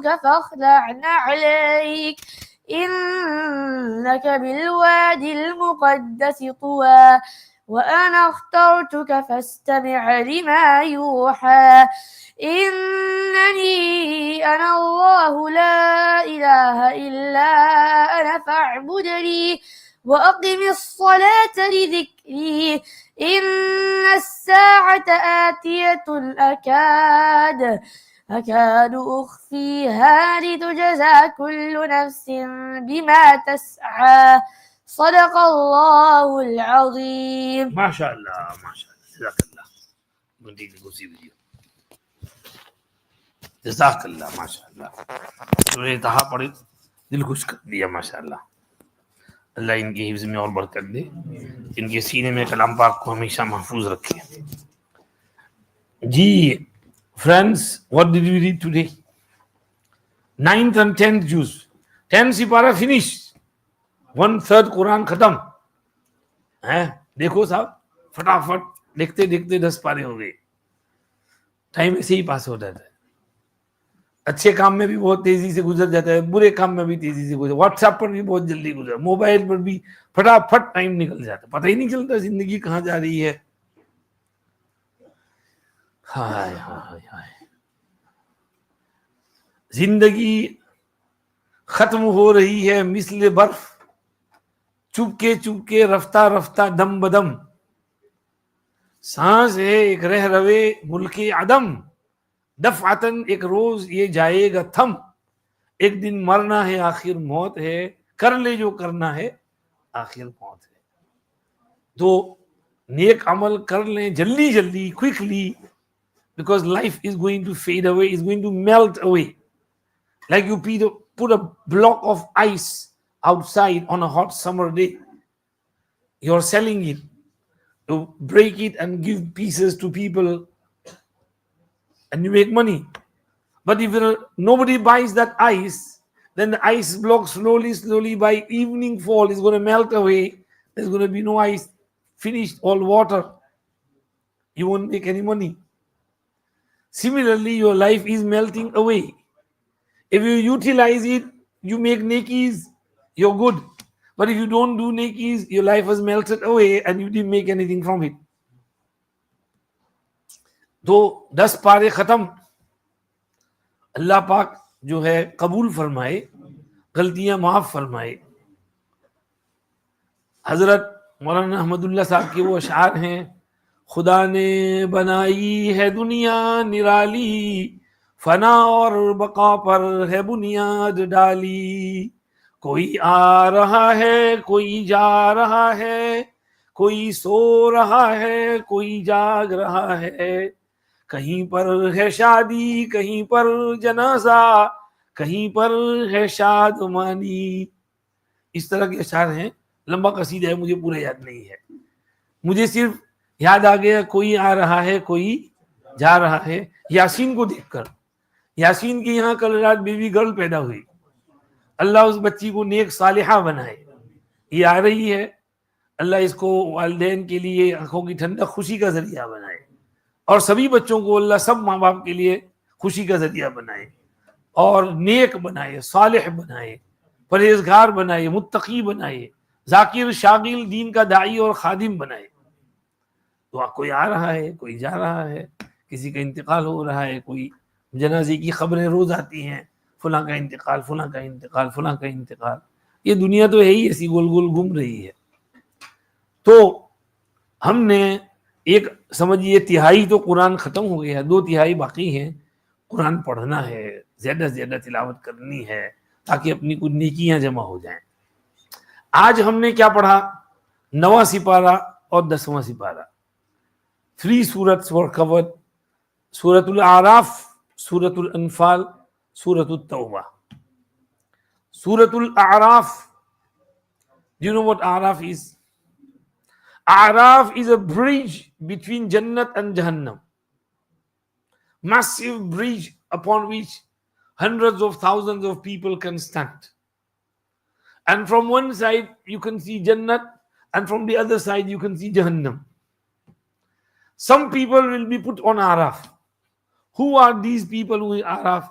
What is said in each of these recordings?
طهرك فاخلع عليك إنك بالوادي المقدس طوى وأنا اخترتك فاستمع لما يوحى إنني أنا الله لا إله إلا أنا فاعبدني وأقم الصلاة لذكري إن الساعة آتية أكاد أخفيها لتجزى كل نفس بما تسعى صدق الله العظيم. ما شاء الله ما شاء الله जज़ाकल्लाह मुंडी की खुशी वीडियो जज़ाकल्लाह माशाअल्लाह सूरह तहा पढ़ी दिल खुश कर दिया माशाअल्लाह अल्लाह इनकी हिफ्ज़ में और बरकत दे इनके सीने में कलाम पाक को हमेशा महफूज रखे जी friends what did we read today 9th and 10th juz 10th Sipara finished 1/3 Quran खत्म है देखो साहब फटाफट देखते देखते 10 पारे हो गए टाइम ऐसे ही पास हो जाता है अच्छे काम में भी बहुत तेजी से गुजर जाता है बुरे काम में भी तेजी से गुजर व्हाट्सएप पर भी बहुत जल्दी गुजर मोबाइल पर भी फटाफट टाइम निकल जाता है पता ही नहीं चलता जिंदगी कहाँ जा रही है हाय हाय हाय जिंदगी खत्म हो रही है मिस्ल बर्फ चुपके रफ्ता रफ्ता दम बदम सांस है एक रह रवे मुल्के आदम दफातन एक रोज ये जाएगा थम एक दिन मरना है आखिर मौत है कर ले जो करना है आखिर मौत है तो नेक अमल कर लें जल्दी जल्दी quickly because life is going to fade away is going to melt away like you put a block of ice outside on a hot summer day you're selling it to break it and give pieces to people and you make money but if nobody buys that ice then the ice block slowly by evening fall is going to melt away there's going to be no ice finished all water you won't make any money similarly your life is melting away if you utilize it you make nekis you're good but if you don't do nekis your life has melted away and you didn't make anything from it तो 10 पारे खत्म अल्लाह पाक जो है कबूल फरमाए गलतियां माफ फरमाए हजरत मौलाना अहमदुल्लाह साहब के वो अशार हैं खुदा ने बनाई है दुनिया निराली फना और बका पर है बुनियाद डाली कोई आ रहा है कोई जा रहा है कोई सो रहा है कोई जाग रहा है कहीं पर है शादी कहीं पर जनाजा कहीं पर है शादमानी इस तरह के अशार हैं लंबा कसीदा है मुझे पूरा याद नहीं है मुझे सिर्फ याद आ गया कोई आ रहा है कोई जा रहा है यासीन को देखकर यासीन के यहाँ कल रात बेबी गर्ल पैदा हुई अल्लाह उस बच्ची को नेक सालिहा बनाए ये आ रही है अल्लाह इसको वालिदैन के लिए आंखों की ठंडक खुशी का जरिया बनाए और सभी बच्चों को अल्लाह सब माँ बाप के लिए खुशी का जरिया बनाए और नेक बनाए सालिह बनाए परहेजगार बनाए मुत्तकी बनाए जाकिर शागिल दीन का दाई और खादिम बनाए तो कोई आ रहा है कोई जा रहा है किसी का इंतकाल हो रहा है कोई जनाजे की खबरें रोज आती हैं फलां का इंतकाल फलां का इंतकाल फलां का इंतकाल ये दुनिया तो है ही ऐसी गोल गोल घूम रही है तो हमने एक समझिए तिहाई तो कुरान खत्म हो गया 2 तिहाई बाकी हैं कुरान पढ़ना है ज्यादा से ज्यादा तिलावत करनी है ताकि अपनी कुछ नेकियां जमा हो जाएं आज हमने क्या पढ़ा 9वां सिपारा और 10वां सिपारा 3 सूरत वर कवर्ड सूरतुल आराफ सूरतुल अनफाल सूरतुल तौबा सूरतुल आराफ do you know what araf is araf is a bridge between jannat and jahannam massive bridge upon which hundreds of thousands of people can stand and from one side you can see jannat and from the other side you can see jahannam some people will be put on araf who are these people who are araf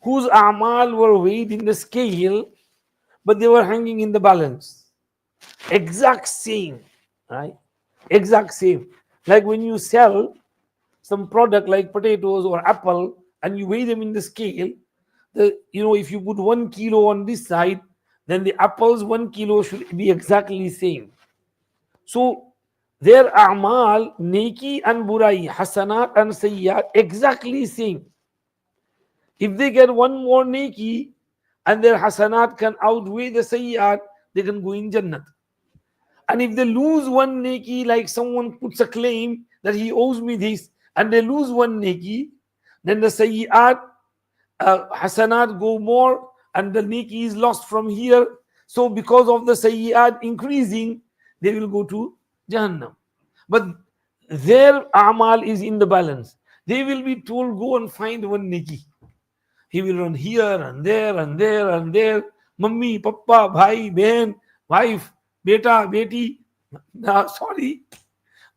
whose a'mal were weighed in the scale, but they were hanging in the balance. Exact same, right? Exact same. Like when you sell some product like potatoes or apple and you weigh them in the scale, if you put 1 kilo on this side, then the apples 1 kilo should be exactly same. So their a'mal, neki and burai, hasanat and sayyat, exactly same. If they get one more neki and their hasanat can outweigh the sayyat, they can go in Jannat. And if they lose one neki, like someone puts a claim that he owes me this, and they lose one neki, then the sayyat, hasanat go more, and the neki is lost from here. So because of the sayyat increasing, they will go to Jahannam. But their a'mal is in the balance. They will be told, go and find one neki. He will run here and there and there and there. Mummy, papa, bhai, behan, wife, beta, beti. Nah, sorry,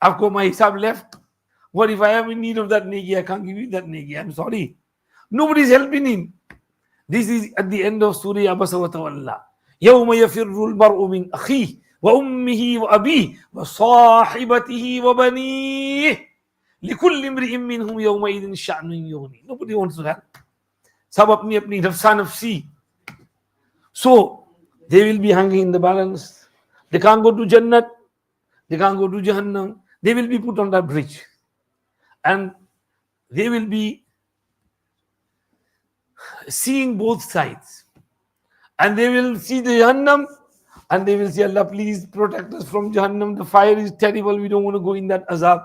I've got my hisab left. What if I am in need of that neki? I can't give you that neki. I'm sorry. Nobody's helping him. This is at the end of Surah Abasa wa Tawalla. يَوْمَ يَفِرُّ الْمَرْءُ مِنْ أَخِيهِ وَأُمِّهِ وَأَبِيهِ وَصَاحِبَتِهِ وَبَنِيهِ لِكُلِّ امْرِئٍ مِّنْهُمْ يَوْمَئِذٍ شَأْنٌ يُغْنِيهِ. Nobody wants to help. Sab apni apni nafsa nafsi. So they will be hanging in the balance. They can't go to Jannat. They can't go to Jahannam. They will be put on that bridge. And they will be seeing both sides. And they will see the Jahannam and they will say, Allah, please protect us from Jahannam. The fire is terrible. We don't want to go in that azab.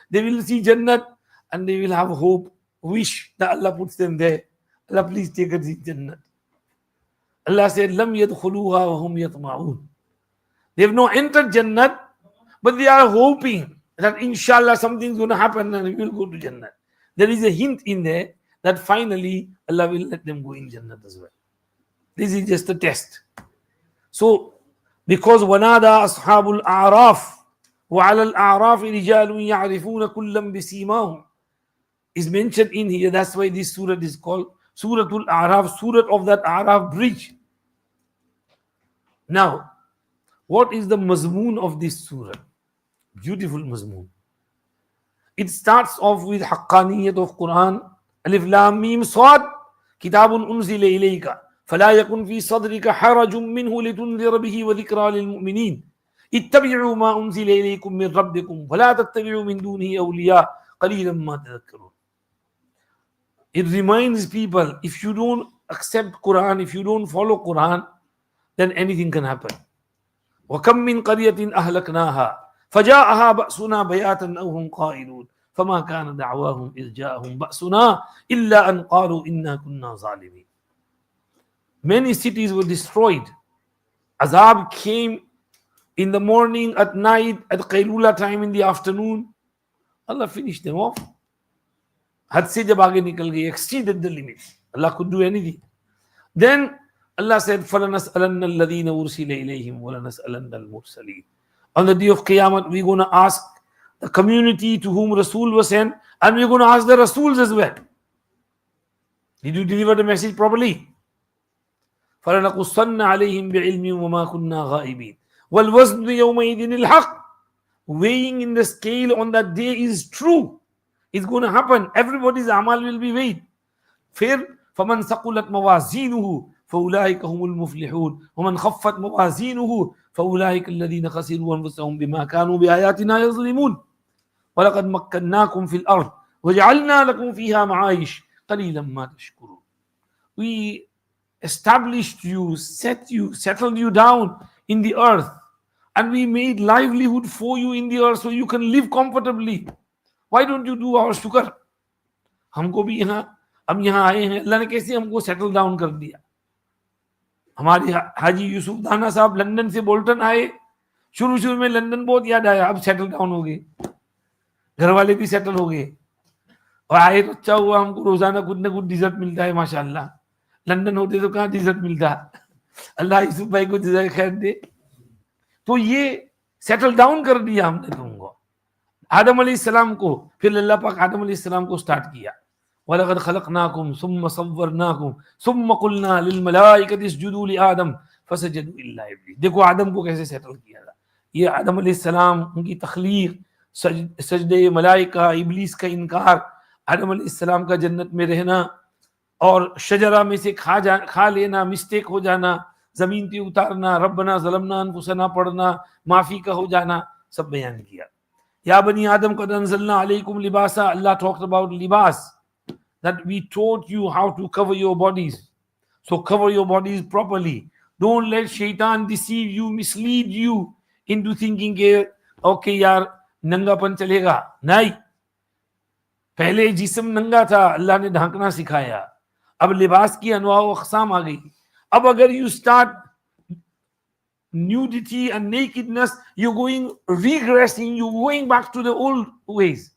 They will see Jannat and they will have hope, wish that Allah puts them there. Allah, please take us in Jannat. Allah said, Lam yadkhuluha wa hum yatma'un. They have not entered Jannat, but they are hoping that inshallah something's going to happen and we will go to Jannat. There is a hint in there that finally Allah will let them go in Jannat as well. This is just a test. So, because wanada ashabul a'raf wa ala al-a'raf rijalun ya'rifuna kullam bisimahum is mentioned in here. That's why this surah is called Suratul A'raf, surah of that A'raf bridge. Now, what is the mazmoon of this surah? Beautiful mazmoon. It starts off with haqqaniyat of Quran. Alif Lam Mim Sad, Kitabun unzila ilayka, fala yakun fi sadrika harajun minhu litunzira bihi wa dhikra lil mu'minin. Ittabi'u ma unzila ilaykum min rabbikum, wala tattabi'u min dunihi awliya, qalilan ma tadhakkarun. It reminds people, if you don't accept Quran, if you don't follow Quran, then anything can happen. وَكَمْ مِنْ قَرْيَةٍ أَهْلَكْنَاهَا فَجَاءَهَا بَأْسُنَا بَيَاتًا أَوْ هُمْ قَائِلُونَ فَمَا كَانَ دَعْوَاهُمْ إِذْ جَاءَهُمْ بَأْسُنَا إِلَّا أَنْ قَالُوا إِنَّا كُنَّا ظَالِمِينَ. Many cities were destroyed. Azab came in the morning, at night, at Qaylula time in the afternoon. Allah finished them off. Had se jab aage nikal gaye, exceeded the limits. Allah could do anything. Then Allah said, فَلَنَسْأَلَنَّ الَّذِينَ أُرْسِلَ إِلَيْهِمْ وَلَنَسْأَلَنَّ الْمُرْسَلِينَ. On the day of Qiyamah, we're going to ask the community to whom Rasul was sent, and we're going to ask the Rasuls as well. Did you deliver the message properly? فَلَنَقُصَّنَّ عَلَيْهِمْ بِعِلْمٍ وَمَا كُنَّا غَائِبِينَ وَالْوَزْنُ يَوْمَئِذٍ الْحَقِّ. Weighing in the scale on that day is true. It's going to happen. Everybody's amal will be weighed. Fair. فَمَنْ ثَقُلَتْ مَوَازِينُهُ فَأُولَٰئِكَ هُمُ الْمُفْلِحُونَ وَمَنْ خَفَّتْ مَوَازِينُهُ فَأُولَٰئِكَ الَّذِينَ خَسِرُوا أَنفُسَهُم بِمَا كَانُوا بِآيَاتِنَا يَظْلِمُونَ وَلَقَدْ مَكَّنَّاكُمْ فِي الْأَرْضِ وَجَعَلْنَا لَكُمْ فِيهَا مَعَايِشَ قَلِيلًا مَا تَشْكُرُونَ. We established you, settled you down in the earth, and we made livelihood for you in the earth so you can live comfortably. Why don't you do our shukr? हमको भी हम यहाँ आए हैं, अल्लाह ने कैसे हमको settle down कर दिया. हमारे हाजी यूसुफ दाना साहब लंदन से बोल्टन आए. शुरू में लंदन बहुत याद आया, अब सेटल डाउन हो गए, घर वाले भी सेटल हो गए, और आए तो अच्छा हुआ, हमको रोजाना कुछ ना कुछ डिजर्ट मिलता है माशाल्लाह. लंदन होते तो कहाँ डिजर्ट मिलता. अल्लाह यूसुफ भाई को जज़ाए खैर दे. तो ये सेटल डाउन कर दिया हमने तुमको. आदम अलैहिस्सलाम को, फिर अल्लाह पाक आदम अलैहिस्सलाम को स्टार्ट किया. वलक़द ख़लक़नाकुम सुम्मा सव्वरनाकुम सुम्मा क़ुलना लिल मलाइकति इसजुदू लि आदम फसजदू इल्ला इब्लीस। देखो आदम को कैसे सेटल किया था। ये आदम अलैहिस्सलाम, उनकी तख्लीक, सजदे मलाइका, इब्लीस का इनकार, आदम अलैहिस्सलाम का जन्नत में रहना और शजरा में से खा लेना, मिस्टेक हो जाना, जमीन पे उतारना, रब्बना ज़लमना अनफुसना पढ़ना, माफी का हो जाना, सब बयान किया। या बनी आदम कद अंज़लना अलैकुम लिबासा, अल्लाह टॉक्ड अबाउट लिबास, that we taught you how to cover your bodies. So cover your bodies properly. Don't let shaitan deceive you, mislead you into thinking कि okay यार नंगापन चलेगा। नहीं, पहले जिस्म नंगा था, अल्लाह ने ढांकना सिखाया, अब लिबास की अनवा व अक़साम आ गई। अब अगर you start nudity and nakedness, you're going regressing, you're going back to the old ways.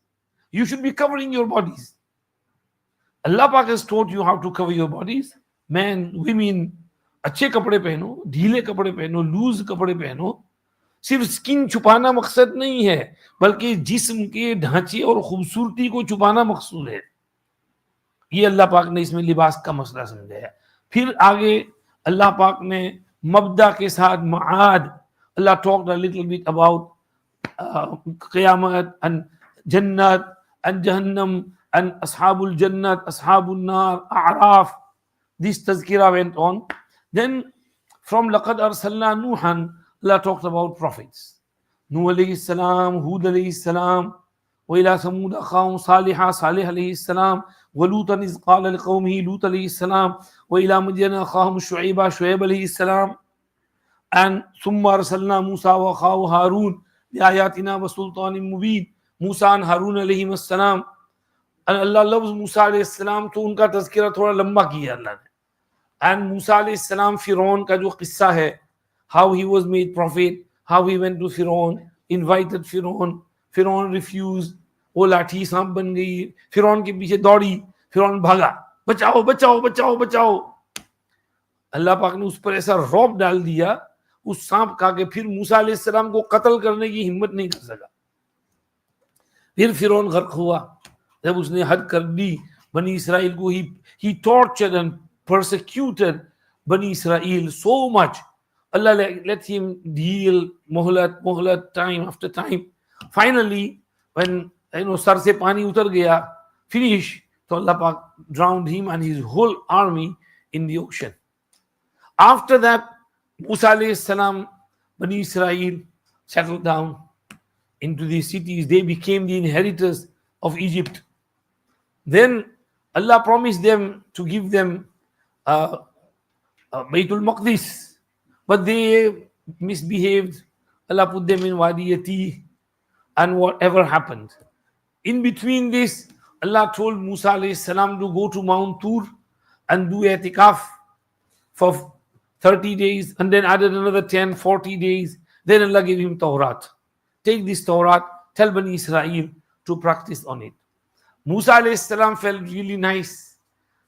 You should be covering your bodies. Allah Pak has taught you how to cover your bodies. Men, women, अच्छे कपड़े पहनो, ढीले कपड़े पहनो, loose कपड़े पहनो। सिर्फ skin छुपाना मकसद नहीं है, बल्कि जिस्म के ढांचे और खूबसूरती को छुपाना मकसूद है। ये अल्लाह पाक ने इसमें लिबास का मसला समझाया। फिर आगे अल्लाह पाक ने मबदा के साथ माद, Allah talked a little bit about क़यामत एंड जन्नत एंड जहन्नम and ashabul jannat, ashabul nar, a'raf. This tazkira went on. Then from laqad arsalna nuhan, Allah talked about prophets. Nuh alayhi salam, Hud alayhi salam, wa ila samud akhahum salihah, Salih alayhi salam, wa lutan iz qala liqawmihi, Lut alayhi salam, wa ila madyana akhahum Shu'ayba, Shu'ayb alayhi salam, and summa arsalna Musa wa akhahu Harun bi ayatina wa sultanin mubin, Musa and Harun alayhi salam. अल्लाह लफ्ज़ मूसा अलैहिस्सलाम तो उनका तज़किरा थोड़ा लंबा किया अल्लाह ने। And मूसा अलैहिस्सलाम फिरौन का जो किस्सा है, how he was made profit, how he went to फिरौन, इनवाइटेड फिरौन, फिरौन रिफ्यूज, वो लाठी सांप बन गई, फिरौन के पीछे दौड़ी, फिरौन भागा, बचाओ बचाओ बचाओ बचाओ। अल्लाह पाक ने उस पर ऐसा रौब डाल दिया उस सांप का कि फिर मूसा अलैहिस्सलाम को कत्ल करने की हिम्मत नहीं कर सका। फिर फिरौन गर्क हुआ जब उसने हद कर दी बनी इसराइल को। he tortured and persecuted बनी Israel so much. Allah let him deal मोहलत time after time. Finally when sir से पानी उतर गया, finish, तो Allah पाक drowned him and his whole army in the ocean. After that Musa alayhi salam, बनी Israel settled down into these cities. They became the inheritors of Egypt. Then Allah promised them to give them Baytul Maqdis, but they misbehaved. Allah put them in Wadi Yati, and whatever happened. In between this, Allah told Musa alayhi salam to go to Mount Tur and do i'tikaf for 30 days, and then added another 10, 40 days. Then Allah gave him Tawrat. Take this Tawrat, tell Bani Israel to practice on it. Musa alayhi salam felt really nice.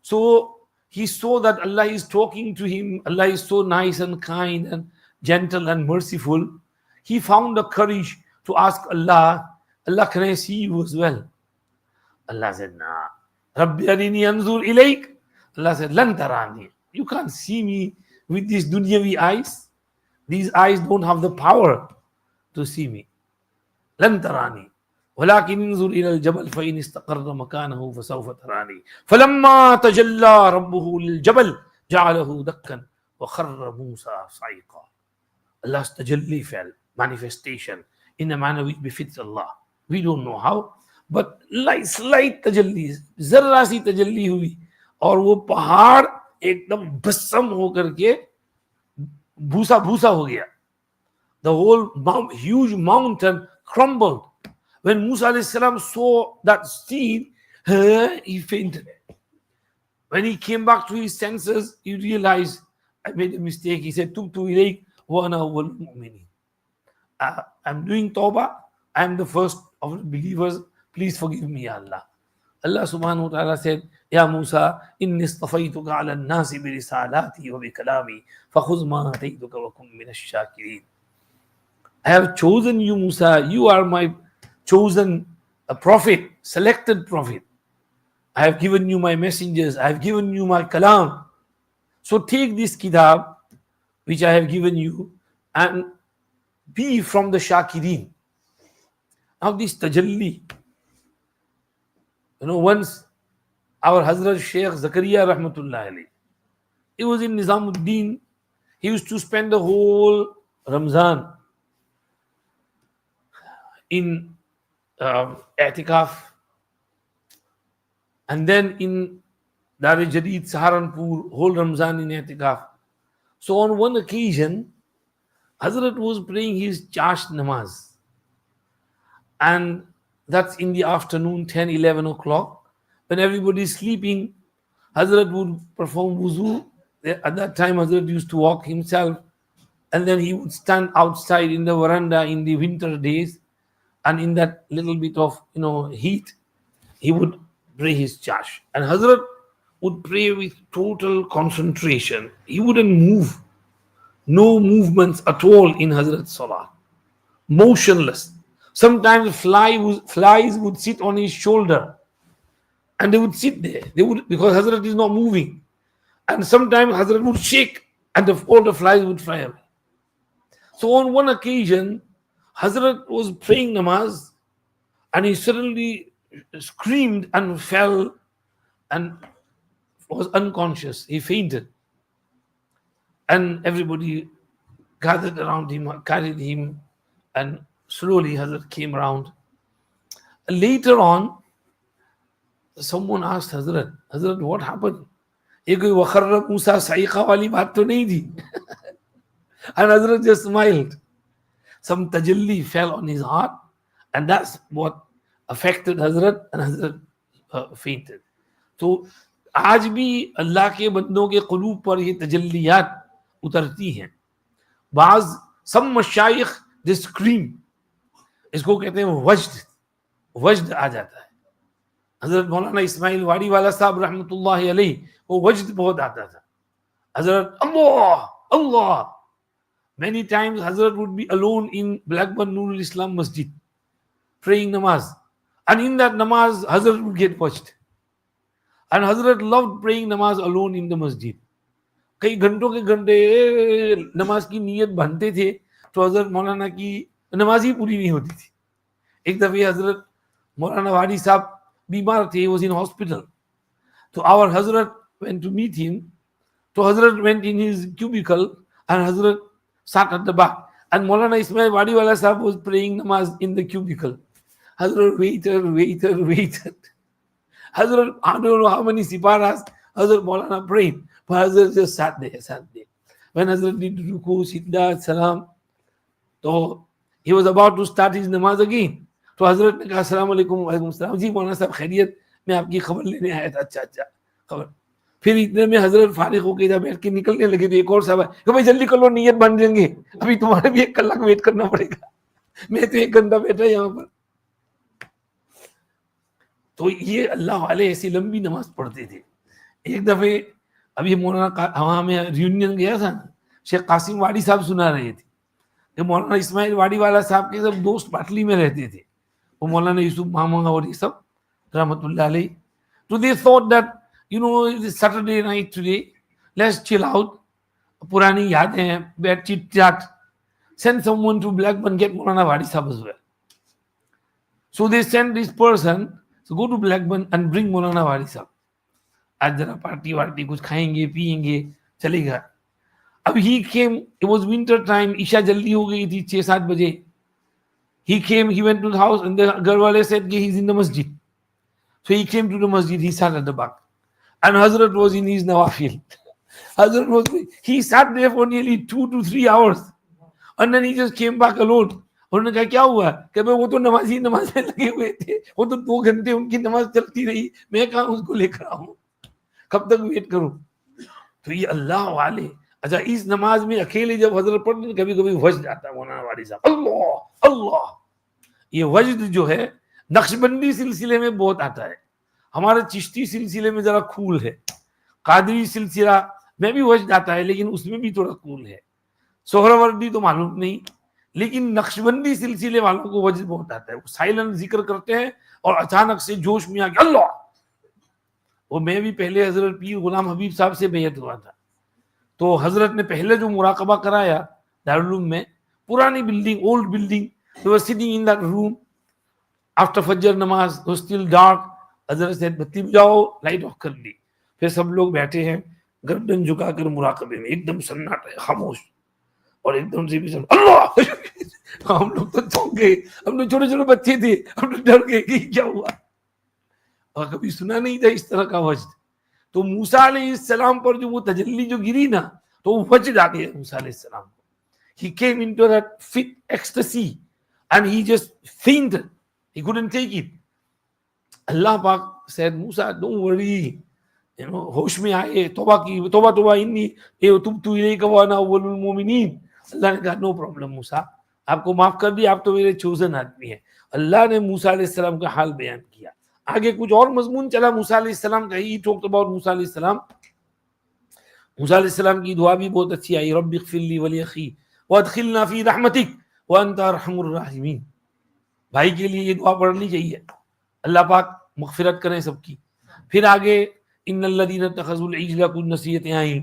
So he saw that Allah is talking to him. Allah is so nice and kind and gentle and merciful. He found the courage to ask Allah, Allah, can I see you as well? Allah said, nah. Rabbi arini anzur ilayk. Allah said, lan tarani. You can't see me with these dunyavi eyes. These eyes don't have the power to see me. Lan tarani. ولكن انظر إلى الجبل فإن استقر مكانه فسوف تراني فلما تجلى ربه للجبل جعله دكا وخر موسى صعيقا. Allah's tajalli fell, manifestation in a manner which befits Allah. We don't know how, but slight tajalli, जर्रा सी तजल्ली हुई और वो पहाड़ एकदम भस्म होकर के भूसा भूसा हो गया. The whole huge mountain crumbled. When Musa alayhi salam saw that scene, he fainted. When he came back to his senses, he realized, I made a mistake. He said, Tubtu ilayk wa ana awwalul mu'minin. I'm doing tawbah. I'm the first of the believers. Please forgive me, Ya Allah. Allah subhanahu wa ta'ala said, Ya Musa, inni istafaytuka ala nasi bi risalati wa bi kalami fakhuz ma ataytuka wa kum min ash-shakirin. I have chosen you, Musa. You are my chosen a prophet, selected prophet. I have given you my messengers, I have given you my kalam. So take this kitab which I have given you and be from the shakirin. Now this tajalli, once our Hazrat Sheikh Zakaria Rahmatullah alayhi, he was in Nizamuddin. He used to spend the whole Ramzan in i'tikaf, and then in Dar-e-Jadid, Saharanpur, whole Ramzan in i'tikaf. So on one occasion, Hazrat was praying his Chash namaz, and that's in the afternoon, 10, 11 o'clock, when everybody is sleeping. Hazrat would perform wuzu. At that time, Hazrat used to walk himself, and then he would stand outside in the veranda in the winter days, and in that little bit of heat, he would pray his chash. And Hazrat would pray with total concentration. He wouldn't move, no movements at all in Hazrat's salah, motionless. Sometimes flies would sit on his shoulder, and they would sit there. They would, because Hazrat is not moving. And sometimes Hazrat would shake, and all the flies would fly away. So on one occasion, Hazrat was praying namaz, and he suddenly screamed and fell and was unconscious. He fainted. And everybody gathered around him, carried him, and slowly Hazrat came around. Later on, someone asked Hazrat, what happened? ये कोई वखर्र मूसा साइका वाली बात तो नहीं थी. And Hazrat just smiled. Some tajalli fell on his heart, and that's what affected Hazrat, and Hazrat fainted. So आज भी अल्लाह के बंदों के क़ुलूब पर ये तजल्लियात उतरती हैं. बाज some मशाइख they scream, इसको कहते हैं वज्द आ जाता है. हजरत मौलाना इस्माइल वाड़ी वाला साहब रहमतुल्लाहि अलैह, वो वज्द बहुत आता था. हजरत अल्लाह अल्लाह. Many times Hazrat would be alone in Blackburn Nurul Islam Masjid praying namaz, and in that namaz Hazrat would get watched. And Hazrat loved praying namaz alone in the masjid. कई घंटों के घंटे नमाज की नीयत बनते थे, तो हजरत मौलाना की नमाज ही पूरी नहीं होती थी. एक दफे हजरत मौलाना वाडी साहब बीमार थे, was in hospital. So our Hazrat went to meet him. So Hazrat went in his cubicle, and Hazrat sat at the back, and Maulana Ismail Wadiwala Sahib was praying namaz in the cubicle. Hazrat waited. Hazrat, I don't know how many siparas Hazrat Maulana prayed, but Hazrat just sat there. When Hazrat did ruku, sidda, salam, so he was about to start his namaz again. तो हजरत ने कहा अस्सलाम वालेकुम. वालेकुम सलाम. जी मौलाना साहब खैरियत, मैं आपकी खबर लेने आया था. अच्छा खबर. फिर इतने में हजरत फारिग होकर इधर बैठ के निकलने लगे, तो एक और साहब कि भाई जल्दी कर लो, नियत बन जाएंगे, अभी तुम्हारे भी 1 कलाक वेट करना पड़ेगा, मैं तो 1 घंटा बैठा यहाँ पर. तो ये अल्लाह वाले ऐसी लंबी नमाज पढ़ते थे. एक दफे अभी मौलाना वहां में रियूनियन गया था, शेख कासिम वाडी साहब सुना रहे थे कि मौलाना इस्माइल वाडी वाला साहब के सब दोस्त बाटली में रहते थे, वो मौलाना यूसुफ मामा और ये सब रहमतुल्लाह अलैह. तो they thought that it's Saturday night today, let's chill out, पुरानी यादें हैं, बैठ chit chaat, send someone to Blackburn, get Maulana Wadi Sahib as well. So they sent this person, so go to Blackburn and bring Maulana Wadi Sahib. आज जरा party वार्टी कुछ खाएंगे पिएंगे चलेगा. अब he came, it was winter time, Isha जल्दी हो गई थी 6-7 बजे. He came, he went to the house, and the Garwale said he's in the masjid. So he came to the masjid, he sat at the back. And Hazrat was in his nawafil. He sat there for nearly 2 to 3 hours. And then he just came back alone. उन्होंने कहा क्या हुआ? कि वो तो नमाज में लगे हुए थे, वो तो 2 घंटे उनकी नमाज चलती रही, मैं कहाँ उसको लेकर आऊँ, कब तक वेट करूँ. तो ये अल्लाह वाले. अच्छा, इस नमाज में अकेले जब हजरत पढ़ते कभी कभी वज्द आता है. मौलाना वाली साहब अल्लाह अल्लाह. ये वज्द जो है नक्शबंदी सिलसिले में बहुत आता है, हमारे चिश्ती सिलसिले में जरा कूल है, कादरी सिलसिला में भी वज्द आता है, लेकिन उसमें भी थोड़ा कूल है. सोहरावर्दी तो मालूम नहीं, लेकिन नक्शबंदी सिलसिले वालों को वज्द बहुत आता है. वो साइलेंट जिक्र करते हैं और अचानक से जोश में आके अल्लाह. वो मैं भी पहले हजरत पीर गुलाम हबीब साहब से बैत हुआ था, तो हजरत ने पहले जो मुराकबा कराया दारुल में, पुरानी building, old building, they were sitting in that room after फजर नमाज, it was still dark. हजरत से बत्ती बुझाओ, लाइट ऑफ कर दी, फिर सब लोग बैठे हैं गर्दन झुकाकर मुराकबे में, एकदम सन्नाटा है, खामोश, और एकदम से भी सब अल्लाह हम लोग तो चौंक गए, हम लोग छोटे छोटे बच्चे थे, हम लोग डर गए कि क्या हुआ, और कभी सुना नहीं था इस तरह का वज्द। तो मूसा अलैहिस्सलाम पर जो वो तजल्ली जो गिरी ना, तो वो वज्द आ गया मूसा अलैहिस्सलाम को। He came into that fit ecstasy and he just fainted. He couldn't take it. Allah Pak said, Musa, don't worry. You know, होश में आए, तौबा की, तौबा तौबा इन्नी तुबतु इलैका व अना अव्वलुल मोमिनीन। अल्लाह ने कहा, नो प्रॉब्लम मूसा, आपको माफ कर दिया, आप तो मेरे चोजन आदमी हैं। अल्लाह ने मूसा अलैहिस्सलाम का हाल बयान किया। आगे कुछ और मजमून चला मूसा अलैहिस्सलाम का, ही टॉक्ड अबाउट मूसा अलैहिस्सलाम। मूसा अलैहिस्सलाम की दुआ भी बहुत अच्छी आई, रब्बि इग़फिरली व लिअखी वअदखिलना फी रहमतिक व अंत अरहमुर राहिमीन। भाई के लिए ये दुआ पढ़नी चाहिए, अल्लाह पाक मग़फ़िरत करें सबकी। फिर आगे इन्नल्लज़ीना तख़ज़ुल इजला कुन नसीहतें आई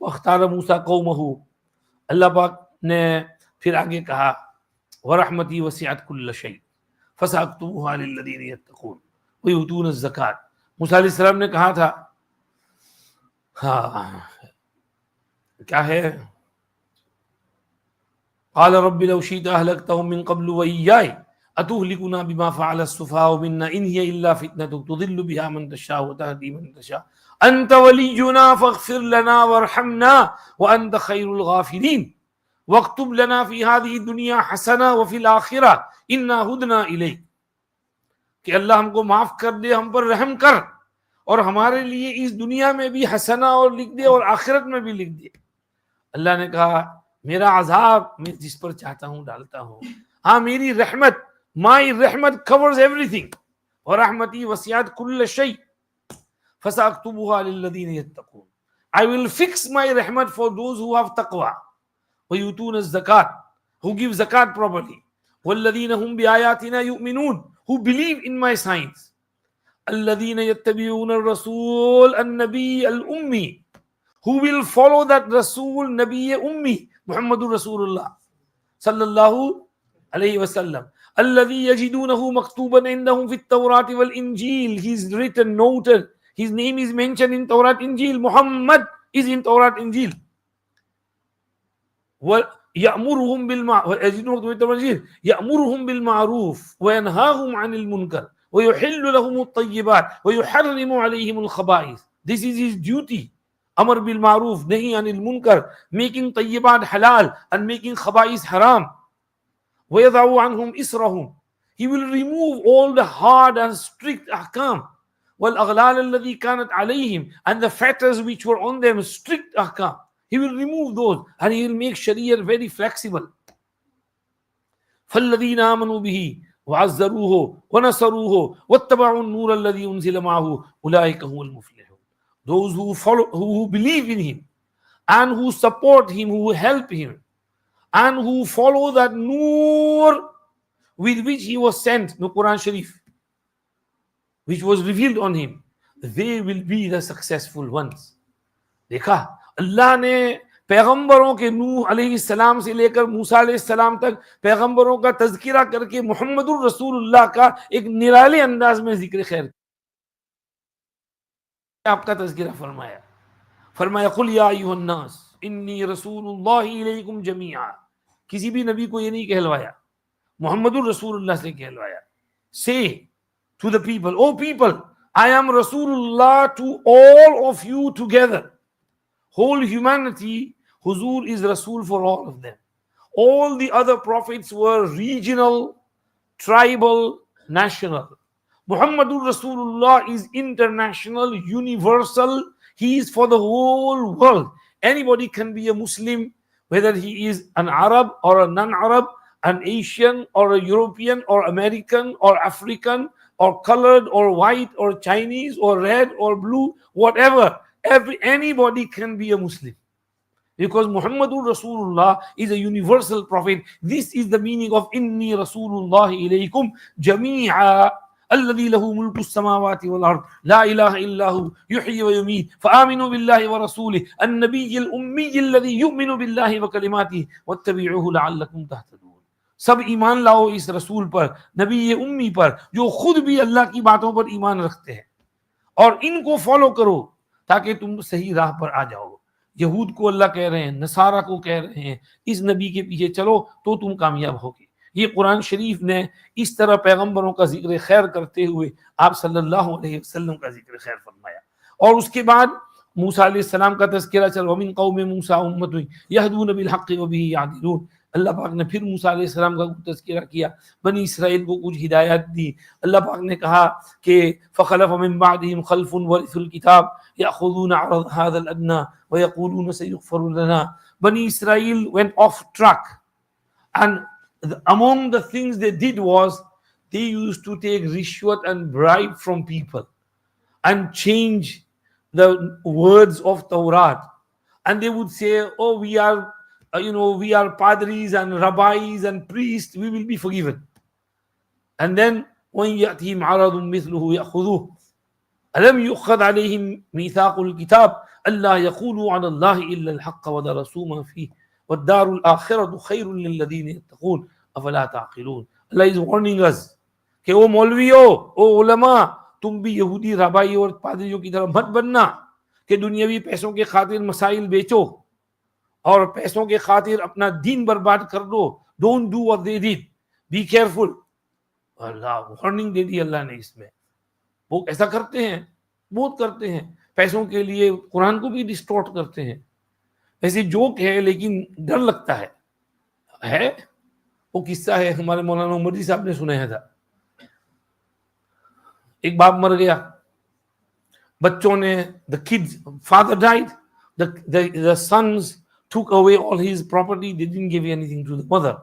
वख्तार मूसा कौमहू। अल्लाह पाक ने फिर आगे कहा व रहमती वसिअत कुल्ल शै फसअक्तुबुहा लिल्लज़ीना यत्तक़ून व युतून ज़कात। मूसा अलैहिस्सलाम ने कहा था, हाँ क्या है, क़ाल रब्बि लौ शि'ता अहलक्तहुम मिन क़ब्लु व इय्याय अतुहलिकुना बिमा फ़अल अस्सुफ़ाहाउ मिन्ना इन हिय इल्ला फ़ितनतुक तुदिल्लु बिहा मन तशाअ व तहदी मन तशाअ अंत वलिय्युना फ़ग़फ़िर लना वरहमना व अंत ख़ैरुल गाफ़िरीन वक्तुब लना फ़ी हाज़िहि दुनिया हसना व फ़िल आख़िरा इन्ना हुदना इलैक। कि अल्लाह हमको माफ़ कर दे, हम पर रहम कर, और हमारे लिए इस दुनिया में भी हसना और लिख दे और आखिरत में भी लिख दे। अल्लाह ने कहा, मेरा अज़ाब मैं जिस पर चाहता हूँ डालता हूँ, हाँ मेरी रहमत, माई रहमत कवर्स एवरीथिंग, और रहमती वसिअत कुल्ल शै फसअक्तुबुहा लिल्लज़ीना यत्तक़ून। आई विल फिक्स माई रहमत फॉर दोज हु हैव तक़वा व युतून ज़कात, हु गिव ज़कात प्रॉपर्ली, वल्लज़ीना हुम बिआयातिना युमिनून, who believe in my signs, الذين يتبعون الرسول النبي الأمي, who will follow that Rasul Nabi Ummi Muhammadur Rasulullah sallallahu alayhi wasallam, الذي يجدونه مكتوبا عندهم في التوراة والإنجيل, he is written, noted, his name is mentioned in Torah Injil, Muhammad is in Torah Injil. يأمرهم بالمعروف وينهاهم عن المنكر ويحل لهم الطيبات ويحرم عليهم الخبائث. This is his duty. Amr bil ma'ruf, nahi anil munkar, making tayyibat halal and making khaba'is haram. ويضع عنهم إسرهم, he will remove all the hard and strict ahkam. والأغلال الذي كانت عليهم, and the fetters which were on them, strict ahkam. He will remove those and he will make Sharia very flexible. فَالَّذِينَ آمَنُوا بِهِ وَعَزَّرُوهُ وَنَصَرُوهُ وَاتَّبَعُوا النُّورَ الَّذِي أُنزِلَ مَعَهُ أُولَٰئِكَ هُمُ الْمُفْلِحُونَ. Those who follow, who believe in him and who support him, who help him and who follow that nur with which he was sent, the Quran Sharif, which was revealed on him, they will be the successful ones. देखा, अल्लाह ने पैगंबरों के नूह अलैहिस्सलाम से लेकर मूसा अलैहिस्सलाम तक पैगंबरों का तज़किरा करके मुहम्मदुर रसूलुल्लाह का एक निराले अंदाज में जिक्र खैर आपका तज़किरा फरमाया। फरमाया कुल या अय्युहन नास इन्नी रसूलुल्लाहि इलैकुम जमीआ। किसी भी नबी को ये नहीं कहलवाया, मुहम्मदुर रसूलुल्लाह से कहलवाया। Say to the people, O people, I am रसूलुल्लाह to all of you together. Whole humanity, Huzur is Rasul for all of them. All the other prophets were regional, tribal, national. Muhammadur Rasulullah is international, universal. He is for the whole world. Anybody can be a Muslim, whether he is an Arab or a non-Arab, an Asian or a European or American or African or colored or white or Chinese or red or blue, whatever. Anybody can be a Muslim, because Muhammadur Rasulullah is a universal prophet. This is the meaning of Inni Rasulullah ilaykum jami'a. الذي له ملك السماوات والأرض لا إله إلا هو يحيي ويميت فآمنوا بالله ورسوله النبي الأمي الذي يؤمن بالله وكلماته واتبعوه لعلكم تهتدون. सब ईमान लाओ इस रसूल पर, नबी उम्मी पर, जो खुद भी अल्लाह की बातों पर ईमान रखते हैं, और इनको फॉलो करो ताकि तुम सही राह पर आ जाओ. यहूद को अल्लाह कह रहे हैं, नसारा को कह रहे हैं, इस नबी के पीछे चलो तो तुम कामयाब होगे. ये कुरान शरीफ ने इस तरह पैगंबरों का जिक्र खैर करते हुए आप सल्लल्लाहु अलैहि वसल्लम का जिक्र खैर फरमाया. और उसके बाद मूसा अलैहिस्सलाम का तज़किरा चल, वमिन कौम मूसा उम्मतुन यहदून बिल हक़्क़ि व बिही यादिलून. अल्लाह पाक ने फिर मूसा अलैहिस्सलाम का तज़किरा किया, बनी इसराइल को कुछ हिदायत दी. अल्लाह पाक ने कहा कि फ़ख़लफ़ मिन बअदिहिम ख़ल्फ़ुन वरिसुल किताब यअख़ुज़ूना अरज़ हाज़ल अदना व यक़ूलूना सयुग़फ़रु लना. बनी Israel went off track, and among the things they did was they used to take rishwat and bribe from people and change the words of Tawrat, and they would say, oh, we are we are padris and rabbis and priests, we will be forgiven. And then when يأتيهم عرض مثله يأخذوه ألم يؤخذ عليهم ميثاق الكتاب ألا يقولوا على الله إلا الحق ودرسوا ما فيه والدار الآخرة خير للذين يتقون أفلا تعقلون. Allah is warning us कि ओ मौलवियों, ओ उलमा, तुम भी यहूदी रबाई और पादरियों की तरह मत बनना कि दुनियावी पैसों के खातिर मसाइल बेचो और पैसों के खातिर अपना दीन बर्बाद कर दो. Don't do what they did. Be careful. Allah warning दे दी अल्लाह ने इसमें. वो ऐसा करते हैं, बहुत करते हैं, पैसों के लिए कुरान को भी डिस्टॉर्ट करते हैं. ऐसी जोक है लेकिन डर लगता है. वो किस्सा है हमारे मौलाना मोदी साहब ने सुनाया था. एक बाप मर गया, बच्चों ने, the kids, father died, the sons took away all his property, they didn't give anything to the mother.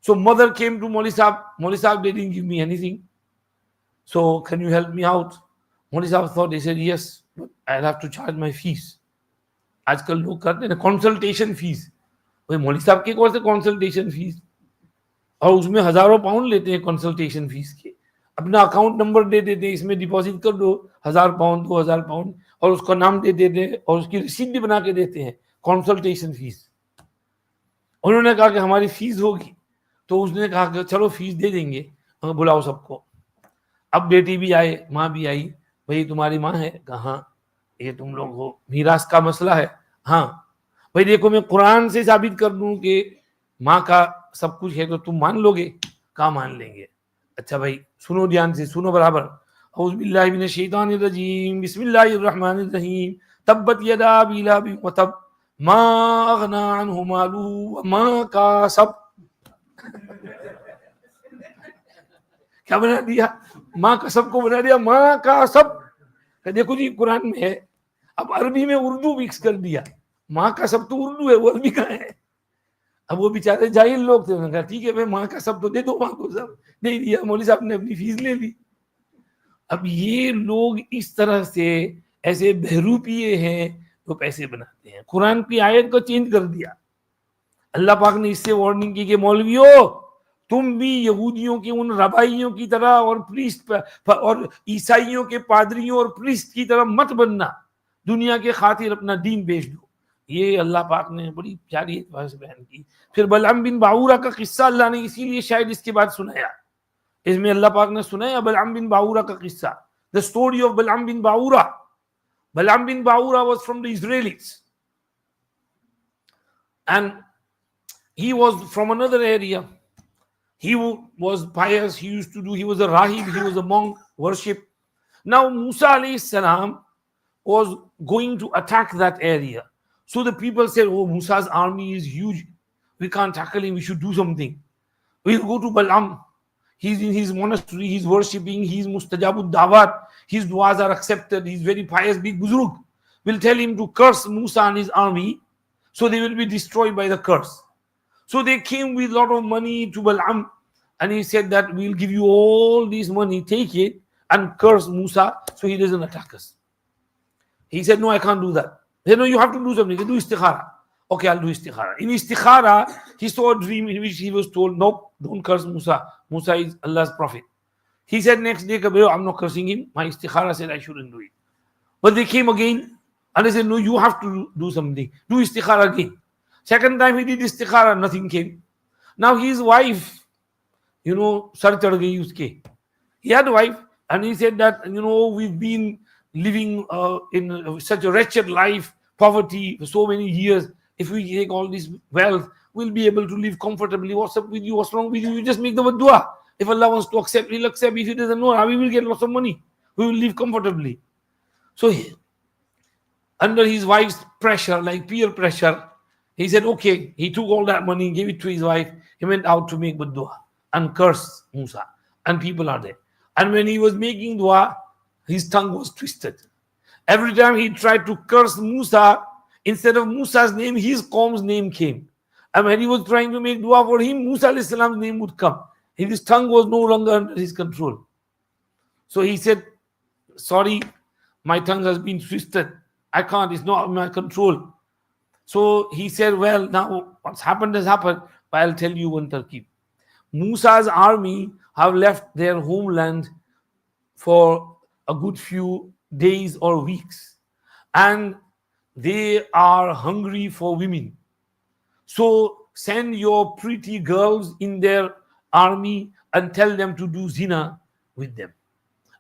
So mother came to Maulvi Sahab, they didn't give me anything, so can you help me out? Maulvi Sahab thought, they said yes, but I'll have to charge my fees. आजकल लोग करते हैं ना consultation fees. भाई मौलवी साहब के कौन से कंसल्टेशन फीस, और उसमें हजारों पाउंड लेते हैं कंसल्टेशन फीस के. अपना अकाउंट नंबर दे देते हैं, इसमें डिपॉजिट कर दो 1000 पाउंड 2000 पाउंड, और उसका नाम दे देते हैं और उसकी रिसीट भी बना के देते हैं, कंसल्टेशन फीस. उन्होंने कहा कि हमारी फीस होगी, तो उसने कहा कि चलो फीस दे देंगे, बुलाओ सबको. अब बेटी भी आए, माँ भी आई. भाई तुम्हारी माँ है? कहाँ? ये तुम लोग हो, मीरास का मसला है. हाँ भाई देखो मैं कुरान से साबित कर दूं कि माँ का सब कुछ है तो तुम मान लोगे? कहाँ मान लेंगे? अच्छा भाई सुनो, ध्यान से सुनो बराबर. औज़ु बिल्लाहि मिनश शैतानिर रजीम, बिस्मिल्लाहिर रहमानिर रहीम. तब्बत यदा अबी लहब व तब मा अगना अन्हु मालुहु व मा कसब. क्या बना दिया? माँ कसब को बना दिया माँ का सब. देखो जी कुरान में है, अब अरबी में उर्दू मिक्स कर दिया. माँ का सब तो उर्दू है, वो अरबी का है. अब वो बेचारे जाहिल लोग थे, उन्होंने कहा ठीक है भाई माँ का सब तो दे दो, माँ को सब दे दिया. मौलवी साहब ने अपनी फीस ले ली. अब ये लोग इस तरह से ऐसे बहरूपिये हैं जो पैसे बनाते हैं. कुरान की आयत को चेंज कर दिया. अल्लाह पाक ने इससे वार्निंग की कि मौलवियों तुम भी यहूदियों के उन रबाइयों की तरह और प्रीस्ट और ईसाइयों के पादरियों और प्रीस्ट की तरह मत बनना, दुनिया के खातिर अपना दीन बेच दो. ये अल्लाह पाक ने बड़ी प्यारी एतबार से बयान की. फिर बलअम बिन बाउरा का किस्सा अल्लाह ने इसीलिए शायद इसके बाद सुनाया. इसमें अल्लाह पाक ने सुनाया बलअम बिन बाउरा का किस्सा, the story of Balam bin Baura. Balam bin Baura was from the Israelites and he was from another area. He was pious, he used to do, he was a rahib, he was a monk, worship. Now Musa alayhi salam was going to attack that area. So the people said, oh, Musa's army is huge, we can't tackle him, we should do something. We'll go to Balam, he's in his monastery, he's worshipping, he's mustajabud dawat, his du'as are accepted, he's very pious, big buzurg. We'll tell him to curse Musa and his army, so they will be destroyed by the curse. So they came with a lot of money to Balam, and he said that we'll give you all this money, take it and curse Musa so he doesn't attack us. He said, no, I can't do that. They said, no, you have to do something. He said, do istikhara. Okay, I'll do istikhara. In istikhara, he saw a dream in which he was told, nope, don't curse Musa. Musa is Allah's prophet. He said next day, Kabir, I'm not cursing him. My istikhara said I shouldn't do it. But they came again and they said, no, you have to do something. Do istikhara again. Second time he did istikhara, nothing came. Now his wife, sar chad gayi uske. He had a wife and he said that, we've been living in such a wretched life, poverty for so many years. If we take all this wealth, we'll be able to live comfortably. What's up with you? What's wrong with you? You just make the dua. If Allah wants to accept, He'll accept. If He doesn't know, we will get lots of money. We will live comfortably. So under his wife's pressure, like peer pressure, he said, okay. He took all that money, gave it to his wife. He went out to make dua and curse Musa. And people are there. And when he was making dua, his tongue was twisted. Every time he tried to curse Musa, instead of Musa's name, his qawm's name came. And when he was trying to make dua for him, Musa alayhi salam's name would come. His tongue was no longer under his control. So he said, sorry, my tongue has been twisted. I can't, it's not under my control. So he said, well, now what's happened has happened, but I'll tell you one tarkeeb. Musa's army have left their homeland for a good few days or weeks. And they are hungry for women. So send your pretty girls in their army and tell them to do zina with them.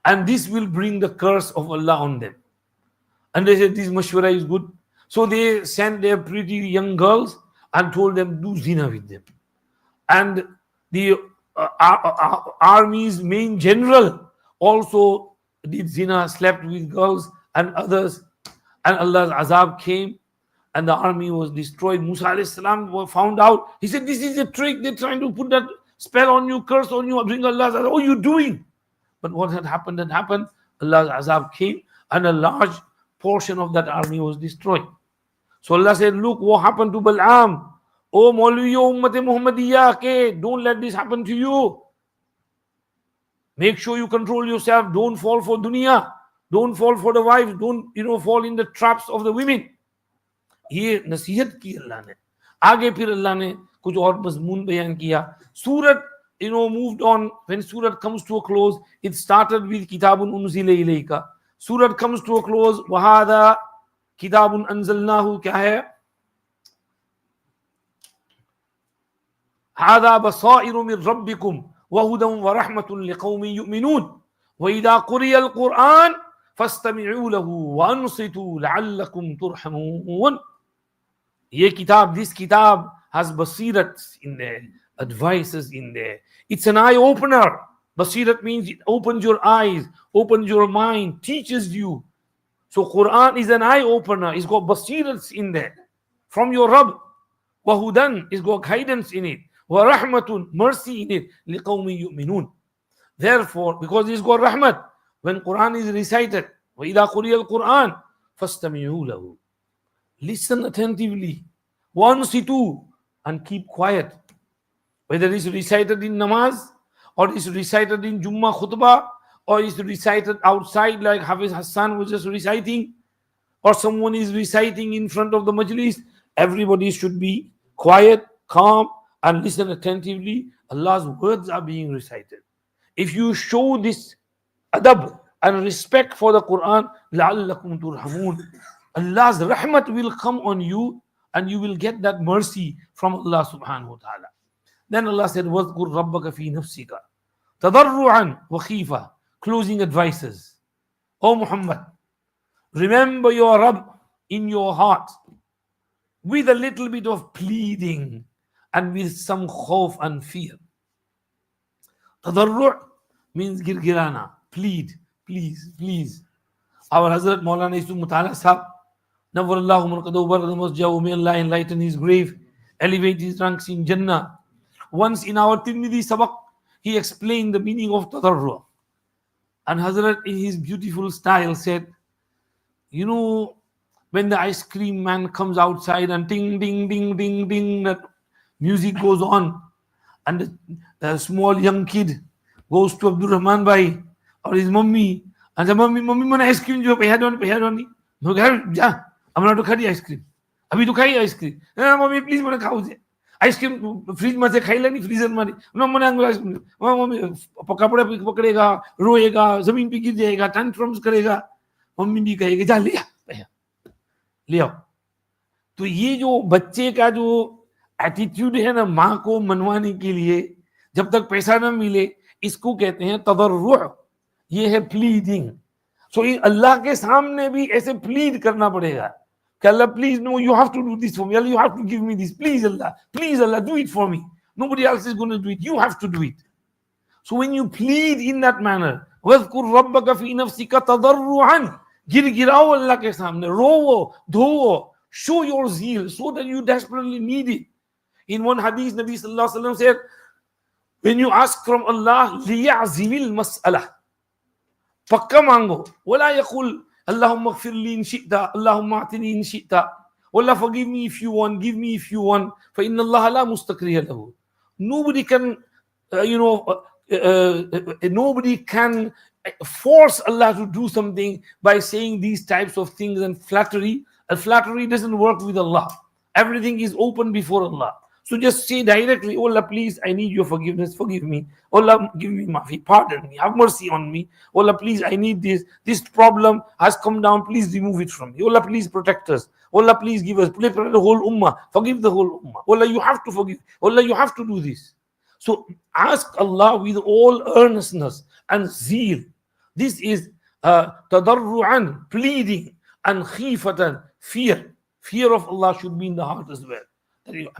And this will bring the curse of Allah on them. And they said, this mashwara is good. So they sent their pretty young girls and told them, do zina with them. And the army's main general also did zina, slept with girls and others. And Allah's azab came and the army was destroyed. Musa alayhi salam found out. He said, this is a trick. They're trying to put that spell on you, curse on you, bring Allah's azab. What are you doing? But what had happened. Allah's azab came and a large portion of that army was destroyed. So Allah said, look what happened to Balam. Oh Maulviyo Ummat-e Muhammadiyya, don't let this happen to you. Make sure you control yourself. Don't fall for dunya. Don't fall for the wives. Don't, fall in the traps of the women. ये नसीहत की अल्लाह ने. आगे फिर अल्लाह ने कुछ और मज़मून बयान किया. Surat, moved on. When Surat comes to a close, it started with Kitabun Unzila ilayka. Surat comes to a close. Wahada Kitabun Anzalnahu क्या है? هذا بصائر من ربكم وهدى ورحمة لقوم يؤمنون وإذا قرئ القرآن فاستمعوا له وأنصتوا لعلكم ترحمون. This kitab has basirats in there, advices in there. It's an eye opener. Basirat means it opens your eyes, opens your mind, teaches you. So Quran is an eye opener. It's got basirats in there from your Rabb. Wahudan, it's got guidance in it. Wa rahmatun, mercy in it. Liqawmi yu'minun. Therefore, because it's got rahmat, when Quran is recited, وَإِذَا قُرِيَ الْقُرْآنِ فَاسْتَمِعُوا لَهُ. Listen attentively. وَأَنْصِتُوا, and keep quiet. Whether it's recited in namaz, or it's recited in Jummah khutbah, or it's recited outside like Hafiz Hassan was just reciting, or someone is reciting in front of the majlis, everybody should be quiet, calm, and listen attentively. Allah's words are being recited. If you show this adab and respect for the Quran, لَعَلَّكُمْ تُرْحَمُونَ, Allah's rahmat will come on you and you will get that mercy from Allah subhanahu wa ta'ala. Then Allah said, وَاذْكُرْ رَبَّكَ فِي نَفْسِكَ تَضَرُّعًا وَخِيفًا. Closing advices. O Muhammad, remember your Rabb in your heart with a little bit of pleading and with some khawf and fear. Tadarru' means girgirana, plead, please, please. Our Hazrat Maulana Yusuf Mutala Sahab, Nawwarallahu Marqadahu Barada Masjahu, may Allah enlighten his grave, elevate his ranks in Jannah. Once in our Tirmidhi Sabak, he explained the meaning of Tadarru'. And Hazrat in his beautiful style said, when the ice cream man comes outside and ding, ding, ding, ding, ding, that music goes on, and the small young kid goes to Abdul Rahman Bhai or his mummy and says, Mummy, man ice cream jo pehad oni. Ja, I'm not to khadi ice cream. Abhi to khai ice cream. Mummy, please, man khao je. Ice cream fridge में से खाई लेनी, freezer में नहीं, मैंने ice cream, mummy कपड़े पकड़ेगा, रोएगा, जमीन पे गिर जाएगा, टेंट्रम्स करेगा, मम्मी भी कहेगी जा ले आओ। तो ये जो बच्चे का जो एटीट्यूड है ना माँ को मनवाने के लिए, जब तक पैसा ना मिले, इसको कहते हैं तदर्रुअ, ये है प्लीडिंग। सो अल्लाह के सामने भी ऐसे प्लीड करना पड़ेगा कि Allah please, no you have to do this for me, you have to give me this, please Allah do it for me, nobody else is going to do it, you have to do it. So when you plead in that manner, वज़कुर रब्बका फी नफ्सिका तदर्रुअन, गिराओ अल्लाह के सामने, रोवो, धोवो, show your zeal so that you desperately need it. In one hadith, Nabi sallallahu alaihi wasallam said, when you ask from Allah, liya'zimil mas'alah, पक्का मांगो, वला यकुल अल्लाहुम्मा ग़फिर ली इन शि'ता, अल्लाहुम्मा अतिनी इन शि'ता, वला forgive me if you want, give me if you want, فإن الله لا مستكره له. Nobody can nobody can force Allah to do something by saying these types of things and flattery. Flattery doesn't work with Allah. Everything is open before Allah. So just say directly, oh Allah, please, I need your forgiveness, forgive me. Oh Allah, give me maafi, pardon me, have mercy on me. Oh Allah, please, I need this problem has come down, please remove it from me. Oh Allah, please protect us. Oh Allah, please give us, please protect the whole ummah, forgive the whole ummah. Oh Allah, you have to forgive. Oh Allah, you have to do this. So ask Allah with all earnestness and zeal. This is tadarru'an, pleading, and khifatan, fear. Fear of Allah should be in the heart as well.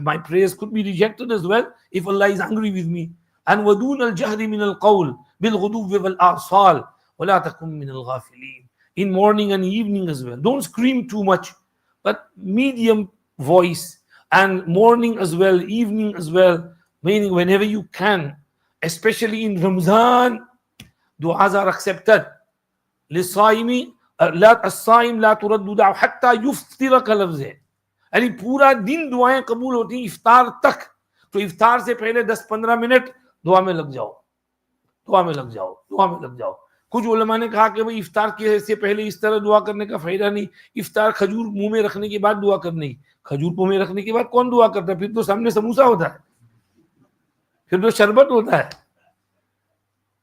My prayers could be rejected as well if Allah is angry with me. And wadun al-jahri min al-qawl bil-ghuduwwi wal-arsal wala takum min al-ghafilin. In morning and evening as well. Don't scream too much, but medium voice, and morning as well, evening as well, meaning whenever you can, especially in Ramzan, du'as are accepted. للصائم لا الصائم لا ترد دعوة حتى يفطر كلفظ है, यानी पूरा दिन दुआएं कबूल होती हैं इफ्तार तक. तो इफ्तार से पहले 10-15 मिनट दुआ में लग जाओ, दुआ में लग जाओ, दुआ में लग जाओ. कुछ उलमा ने कहा कि भाई इफ्तार के से पहले इस तरह दुआ करने का फायदा नहीं, इफ्तार खजूर मुंह में रखने के बाद दुआ करने की. खजूर मुंह में रखने के बाद कौन दुआ करता है? फिर तो सामने समोसा होता है, फिर तो शरबत होता है,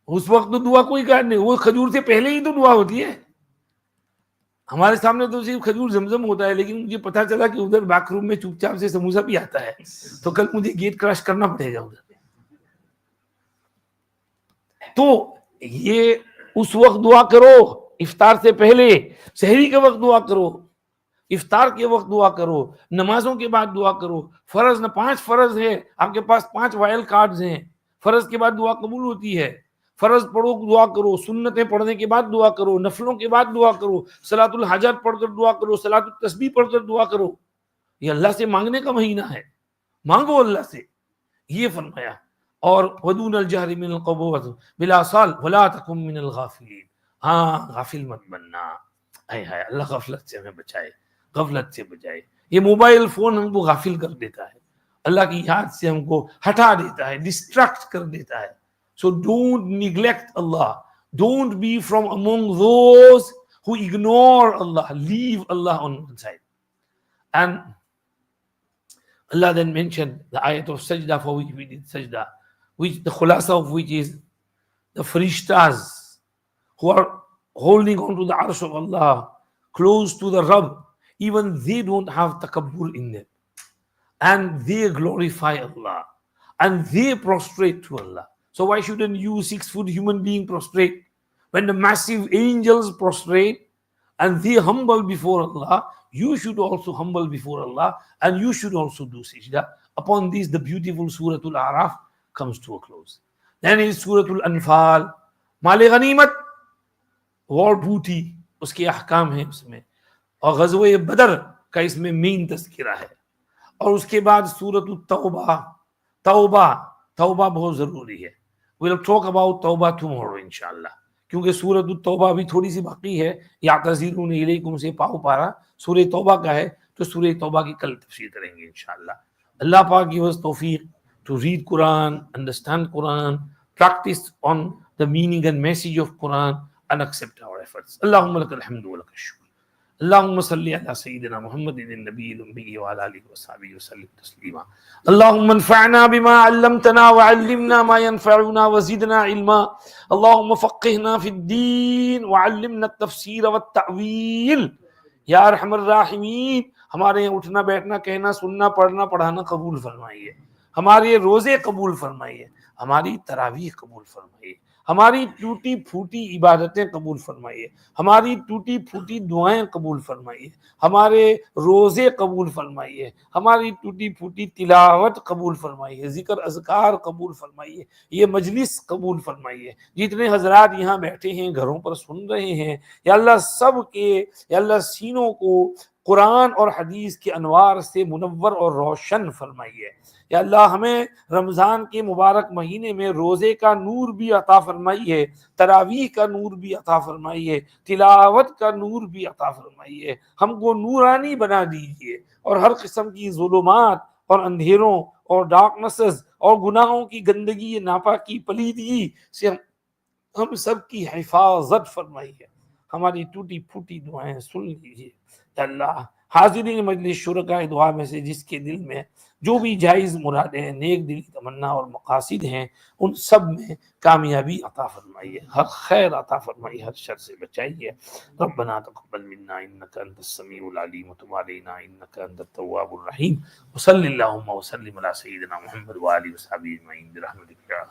उस वक्त तो दुआ कोई कारण नहीं. वो खजूर से पहले ही तो दुआ होती है. हमारे सामने तो सिर्फ खजूर जमजम होता है, लेकिन मुझे पता चला कि उधर बाथरूम में चुपचाप से समोसा भी आता है, तो कल मुझे गेट क्रैश करना पड़ेगा उधर. तो ये उस वक्त दुआ करो, इफ्तार से पहले, सहरी के वक्त दुआ करो, इफ्तार के वक्त दुआ करो, नमाजों के बाद दुआ करो. फर्ज ना 5 फर्ज है आपके पास, 5 वाइल्ड कार्ड्स हैं. फर्ज के बाद दुआ कबूल होती है. फर्ज पढ़ो, दुआ करो, सुन्नतें पढ़ने के बाद दुआ करो, नफलों के बाद दुआ करो, सलातुल हाजत पढ़कर दुआ करो, सलातुल तस्बीह पढ़कर दुआ करो. ये अल्लाह से मांगने का महीना है, मांगो अल्लाह से, ये फरमाया. और वदून अल जहरी मिनल क़ौल बिलासाल वला तकुम मिनल गाफिलीन. हाँ, गाफिल मत बनना. हाय हाय, अल्लाह गफलत से हमें बचाए, गफलत से बचाए. ये मोबाइल फोन हमको गाफिल कर देता है, अल्लाह की याद से हमको हटा देता है, डिस्ट्रैक्ट कर देता है. So don't neglect Allah. Don't be from among those who ignore Allah. Leave Allah on one side. And Allah then mentioned the ayat of sajda, for which we did sajda, which the khulasa of which is the farishtas who are holding on to the arsh of Allah, close to the Rabb. Even they don't have takabbur in them. And they glorify Allah. And they prostrate to Allah. So why shouldn't you 6-foot human being prostrate? When the massive angels prostrate and they humble before Allah, you should also humble before Allah, and you should also do sajda. Upon this, the beautiful Surah Al-A'raf comes to a close. Then is Surah Al-Anfal, Male Ghanimat, war booty, उसके अहकाम हैं उसमें, और ग़ज़वे बदर का इसमें main तज़किरा है. और उसके बाद सूरत तौबा, तौबा बहुत ज़रूरी है. We'll talk about तौबा tomorrow इंशाअल्लाह, क्योंकि सूरत तौबा अभी थोड़ी सी बाकी है. यातज़िरून इलैकुम से पाओ पारा सूरह तौबा का है, तो सूरह तौबा की कल तफसीर करेंगे इंशाअल्लाह. अल्लाह पाक गिव अस तौफीक to read Quran, understand Quran, practice on the meaning and message of Quran, and accept our efforts. Allahumma lakal hamdu wa lakal shukr. अल्लाहुम्मा सल्ली अला सय्यिदिना मुहम्मदिन नबील उम्मी व अला आलिहि व सहबिहि वसल्लिम तस्लीमा। अल्लाहुम्मा अन्फअना बिमा अल्लमतना व अल्लिमना मा यनफउना व ज़िदना इल्मा। अल्लाहुम्मा फ़क़्क़िहना फ़िद्दीन व अल्लिमना तफ़सीर व तअवील या अरहमर राहिमीन। हमारे यहाँ उठना बैठना कहना सुनना पढ़ना पढ़ाना कबूल फरमाइए, हमारे रोज़े कबूल फरमाइए, हमारी तरावीह कबूल फरमाइए, हमारी टूटी फूटी इबादतें कबूल फरमाइए, हमारी टूटी फूटी दुआएं कबूल फरमाइए, हमारे रोज़े कबूल फरमाइए, हमारी टूटी फूटी तिलावत कबूल फरमाइए, ज़िक्र अज़कार कबूल फरमाइए, ये मजलिस कबूल फरमाइए। जितने हजरात यहाँ बैठे हैं घरों पर सुन रहे हैं, या अल्लाह सब के या अल्लाह सीनों को कुरान और हदीस के अनवार से मुनव्वर और रोशन फरमाइए। या अल्लाह हमें रमज़ान के मुबारक महीने में रोज़े का नूर भी अता फरमाइए, तरावीह का नूर भी अता फरमाइए, तिलावत का नूर भी अता फरमाइए, हमको नूरानी बना दीजिए और हर किस्म की जुलुमात और अंधेरों और डार्कनेसेस और गुनाहों की गंदगी नापाकी पलीदगी से हम सब की हिफाजत फरमाइए। हमारी टूटी फूटी दुआएं सुन लीजिए। या अल्लाह हाजिरीन मजलिस शुरका दुआ में से जिसके दिल में जो भी जायज़ मुरादें नेक दिली तमन्ना और मकासिद हैं उन सब में कामयाबी अता फरमाइए, हर खैर अता फरमाइए, हर शर से बचाइए। रब्बना तक़ब्बल मिन्ना इन्नका अंतस समीउल अलीम व तुब अलैना इन्नका अंतत तव्वाबुर रहीम। व सल्लल्लाहु व सल्लिम अला सय्यिदिना मुहम्मद व आलिहि व सहबिहि अजमईन बिरहमतिका या